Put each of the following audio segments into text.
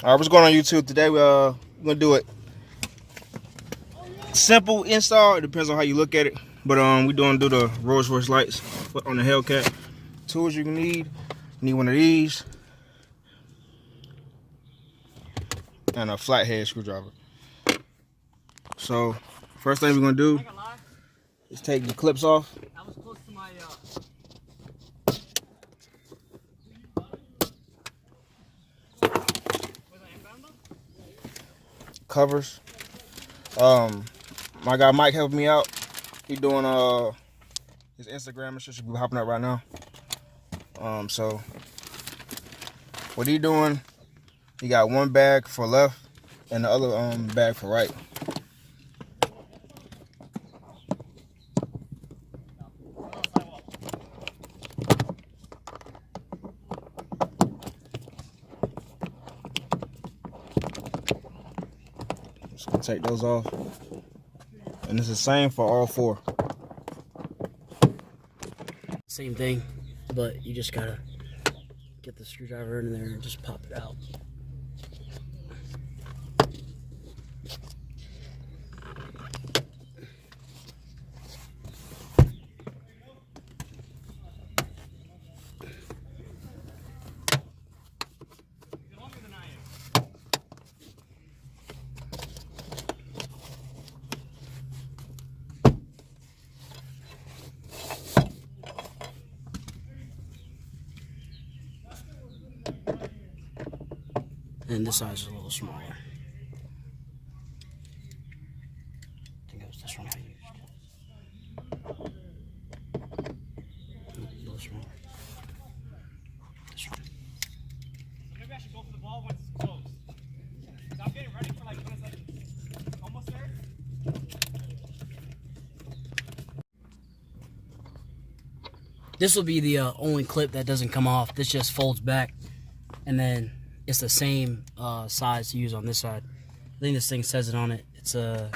All right, what's going on YouTube today? We're gonna do it simple install. It depends on how you look at it, but we do the Rolls Royce lights on the hellcat. Tools you need one of these and a flathead screwdriver. So first thing we're gonna do is take the clips off. Covers. My guy Mike helped me out. He doing his Instagram and shit should be hopping up right now. So what he doing? He got one bag for left and the other bag for right. Just gonna take those off. And it's the same for all four. Same thing, but you just gotta get the screwdriver in there and just pop it out. And this size is a little smaller. I think it was this one I used. A little smaller. This one. Maybe I should go for the ball once it's closed. Because I'm getting ready for when it's almost there. This will be the only clip that doesn't come off. This just folds back, and then it's the same size to use on this side. I think this thing says it on it. It's a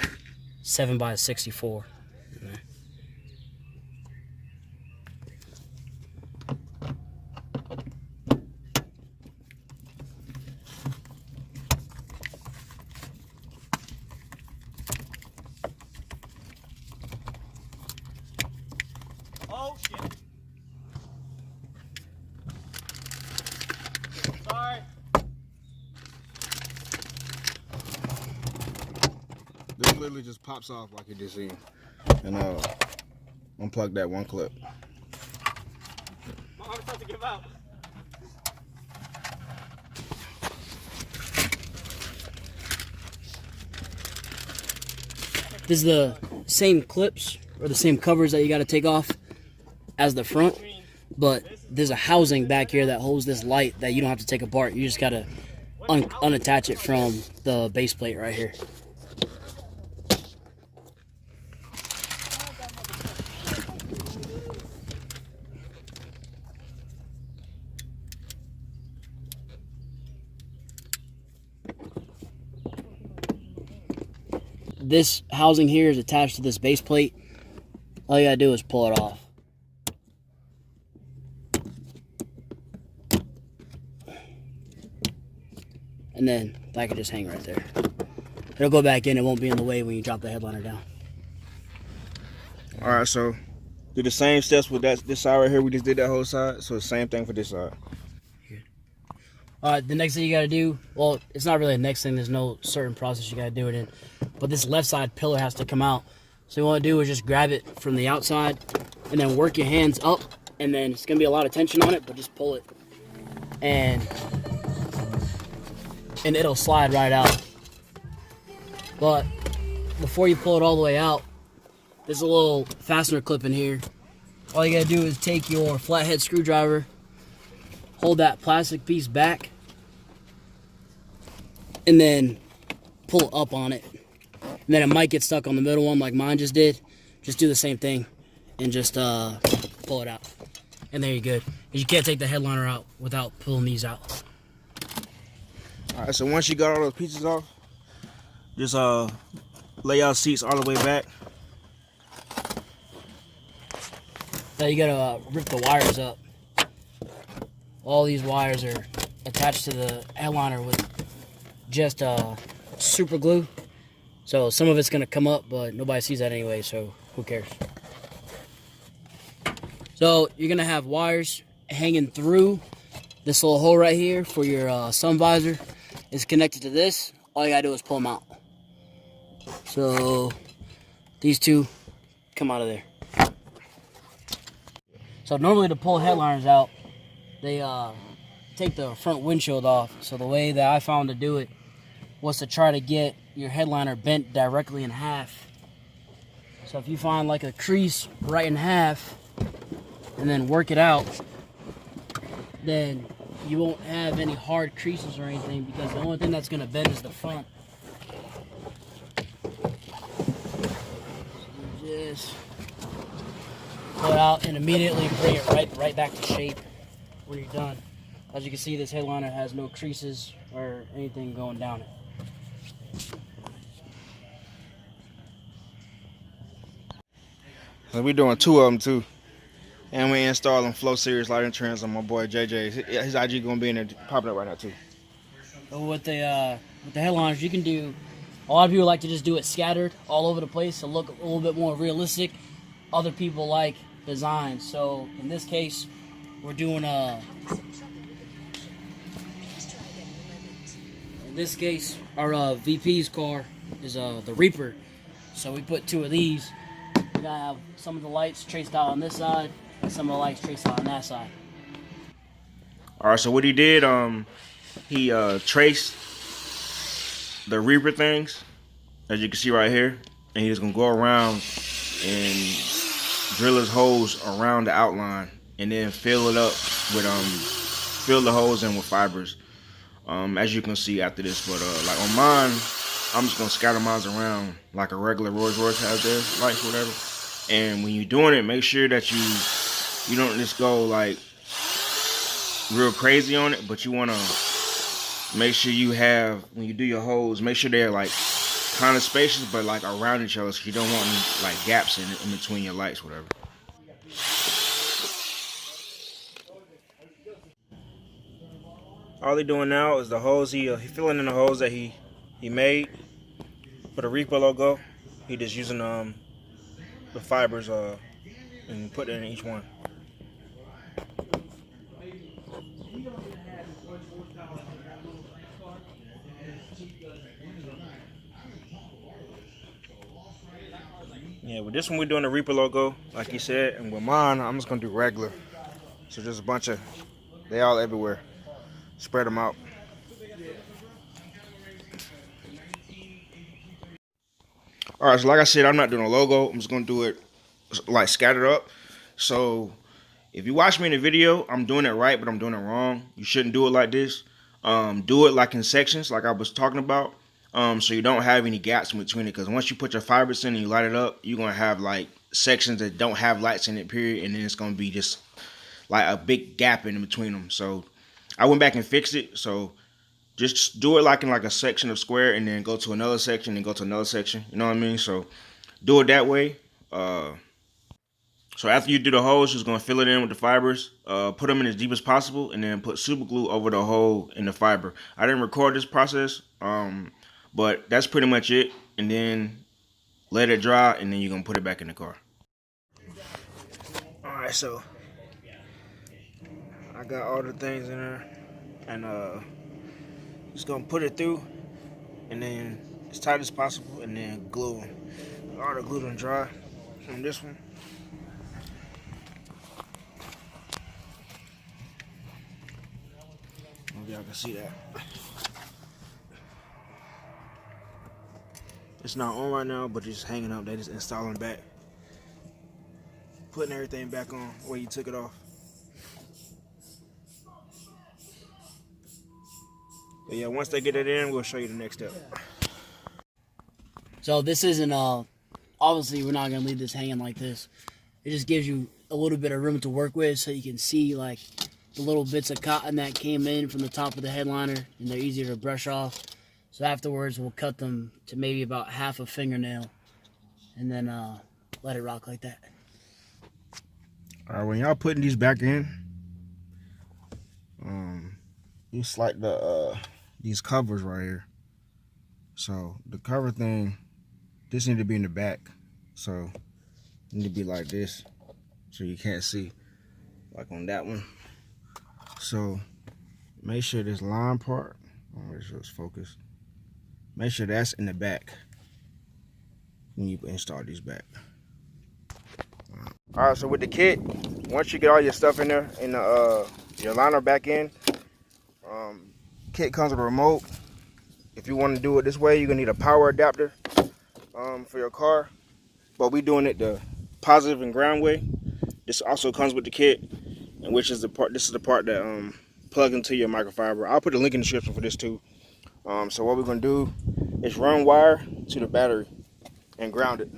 7x64. Oh shit. Sorry. This literally just pops off like you just seen. And unplug that one clip. My arm starts to give out. This is the same clips or the same covers that you got to take off as the front, but there's a housing back here that holds this light that you don't have to take apart. You just got to unattach it from the base plate right here. This housing here is attached to this base plate. All you gotta do is pull it off. And then that can just hang right there. It'll go back in. It won't be in the way when you drop the headliner down. All right, so do the same steps with this side right here. We just did that whole side, so the same thing for this side. The next thing you gotta do, well, it's not really the next thing. There's no certain process you gotta do it in, but this left side pillar has to come out. So what you want to do is just grab it from the outside and then work your hands up, and then it's gonna be a lot of tension on it, but just pull it, and it'll slide right out. But before you pull it all the way out, there's a little fastener clip in here. All you gotta do is take your flathead screwdriver, hold that plastic piece back, and then pull up on it. And then it might get stuck on the middle one like mine just did. Just do the same thing and just pull it out. And there you're good. You can't take the headliner out without pulling these out. All right, so once you got all those pieces off, just lay out seats all the way back. Now you gotta rip the wires up. All these wires are attached to the headliner with just super glue. So some of it's gonna come up, but nobody sees that anyway, so who cares? So you're gonna have wires hanging through this little hole right here for your sun visor. It's connected to this. All you gotta do is pull them out. So these two come out of there. So normally to pull headliners out, they take the front windshield off. So the way that I found to do it was to try to get your headliner bent directly in half. So if you find like a crease right in half and then work it out, then you won't have any hard creases or anything, because the only thing that's going to bend is the front. So just pull it out and immediately bring it right back to shape when you're done. As you can see, this headliner has no creases or anything going down it. So we doing 2 of them too. And we installing Flow Series lighting trends on my boy JJ. His IG gonna be in there popping up right now too. So with the headliners, you can do. A lot of people like to just do it scattered all over the place to look a little bit more realistic. Other people like design. So in this case, we're doing in this case, our VP's car is the Reaper. So we put 2 of these. We're gonna have some of the lights traced out on this side and some of the lights traced out on that side. All right, so what he did, he traced the Reaper things, as you can see right here, and he's gonna go around and drill his holes around the outline, and then fill it up with fill the holes in with fibers, as you can see after this. But like on mine, I'm just gonna scatter mine around like a regular Rolls Royce has their lights, whatever. And when you're doing it, make sure that you don't just go like real crazy on it, but you wanna make sure you have, when you do your holes, make sure they're like kind of spacious, but like around each other, so you don't want any like gaps in between your lights, whatever. All he doing now is the holes. He filling in the holes that he made for the Reaper logo. He just using the fibers and putting it in each one. Yeah, with this one we're doing the Reaper logo, like he said, and with mine I'm just gonna do regular. So just a bunch of, they all everywhere. Spread them out. All right, so like I said, I'm not doing a logo. I'm just gonna do it like scattered up. So if you watch me in the video, I'm doing it right, but I'm doing it wrong. You shouldn't do it like this. Do it like in sections, like I was talking about. So you don't have any gaps in between it, because once you put your fibers in and you light it up, you're gonna have like sections that don't have lights in it, period, and then it's gonna be just like a big gap in between them. So I went back and fixed it. So just do it like in like a section of square, and then go to another section and go to another section. You know what I mean? So do it that way. So after you do the holes, you're just gonna fill it in with the fibers, put them in as deep as possible, and then put super glue over the hole in the fiber. I didn't record this process, but that's pretty much it. And then let it dry, and then you're gonna put it back in the car. All right, so I got all the things in there, and just gonna put it through, and then as tight as possible, and then glue them. All the glue done dry on this one. Maybe y'all can see that. It's not on right now, but it's just hanging up. They just installing back, putting everything back on where you took it off. But yeah, once they get it in, we'll show you the next step. So this isn't obviously we're not gonna leave this hanging like this. It just gives you a little bit of room to work with, so you can see like the little bits of cotton that came in from the top of the headliner, and they're easier to brush off. So afterwards we'll cut them to maybe about half a fingernail, and then let it rock like that. All right, when y'all putting these back in, you slide the these covers right here. So the cover thing, this need to be in the back. So it need to be like this, so you can't see, like on that one. So make sure this line part, make sure it's focused. Make sure that's in the back when you install these back. All right, so with the kit, once you get all your stuff in there, in the your liner back in, kit comes with a remote. If you want to do it this way, you're gonna need a power adapter for your car. But we doing it the positive and ground way. This also comes with the kit, and which is the part. This is the part that plug into your microfiber. I'll put a link in the description for this too. So what we're gonna do is run wire to the battery and ground it.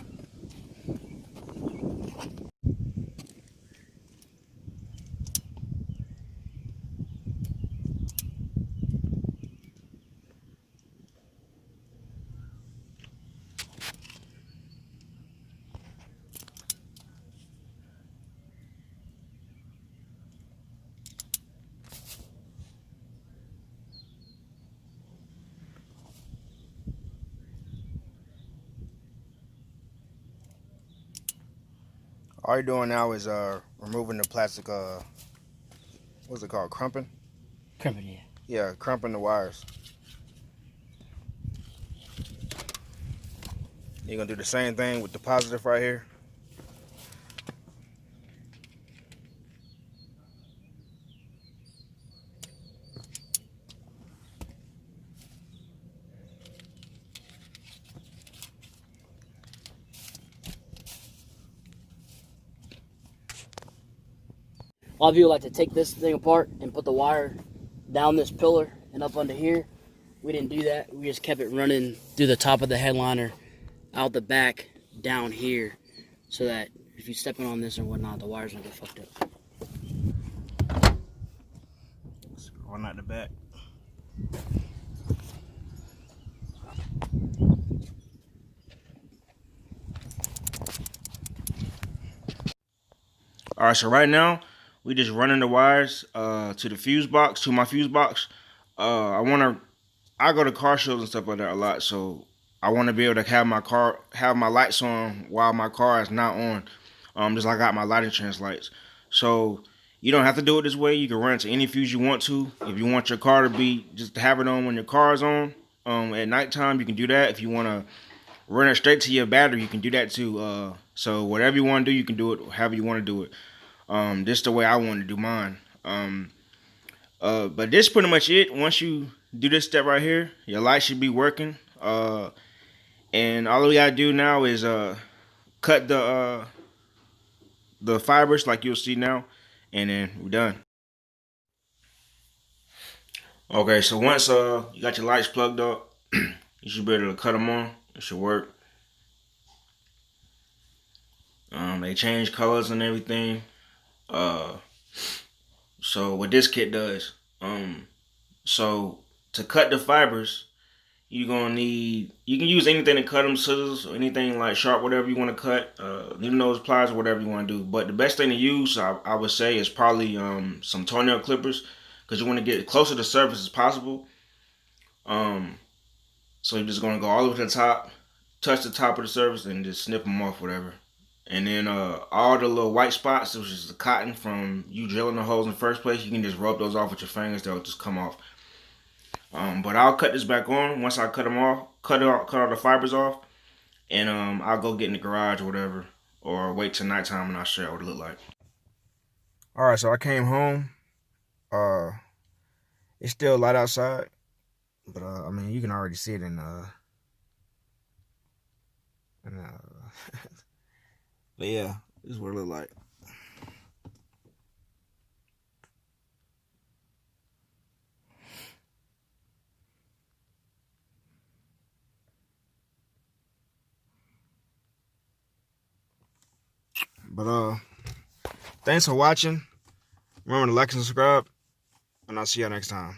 All you're doing now is removing the plastic, what's it called, crumping? Crimping, yeah. Yeah, crumping the wires. You're gonna do the same thing with the positive right here. A lot of people like to take this thing apart and put the wire down this pillar and up under here. We didn't do that. We just kept it running through the top of the headliner, out the back, down here, so that if you're stepping on this or whatnot, the wires don't get fucked up. So run out the back. All right, so right now we just running the wires to the fuse box, to my fuse box. I go to car shows and stuff like that a lot, so I want to be able to have my lights on while my car is not on. Just like I got my light insurance lights. So you don't have to do it this way. You can run it to any fuse you want to. If you want your car to be just to have it on when your car is on, at nighttime you can do that. If you want to run it straight to your battery, you can do that too. So whatever you want to do, you can do it however you want to do it. This is the way I want to do mine. But this is pretty much it. Once you do this step right here, your light should be working. And all we gotta do now is cut the fibers like you'll see now, and then we're done. Okay, so once you got your lights plugged up, you should be able to cut them on. It should work. They change colors and everything. So what this kit does, so to cut the fibers, you're gonna need, you can use anything to cut them, scissors or anything like sharp, whatever you want to cut, needle nose pliers or whatever you want to do. But the best thing to use, I would say, is probably some toenail clippers, because you want to get as close to the surface as possible. So you're just gonna go all the way to the top, touch the top of the surface, and just snip them off, whatever. And then all the little white spots, which is the cotton from you drilling the holes in the first place, you can just rub those off with your fingers. They'll just come off. But I'll cut this back on once I cut them off, cut all the fibers off, and I'll go get in the garage or whatever, or wait till nighttime and I'll show you what it look like. All right, so I came home. It's still light outside, but I mean, you can already see it in but yeah, this is what it look like. But thanks for watching. Remember to like and subscribe, and I'll see y'all next time.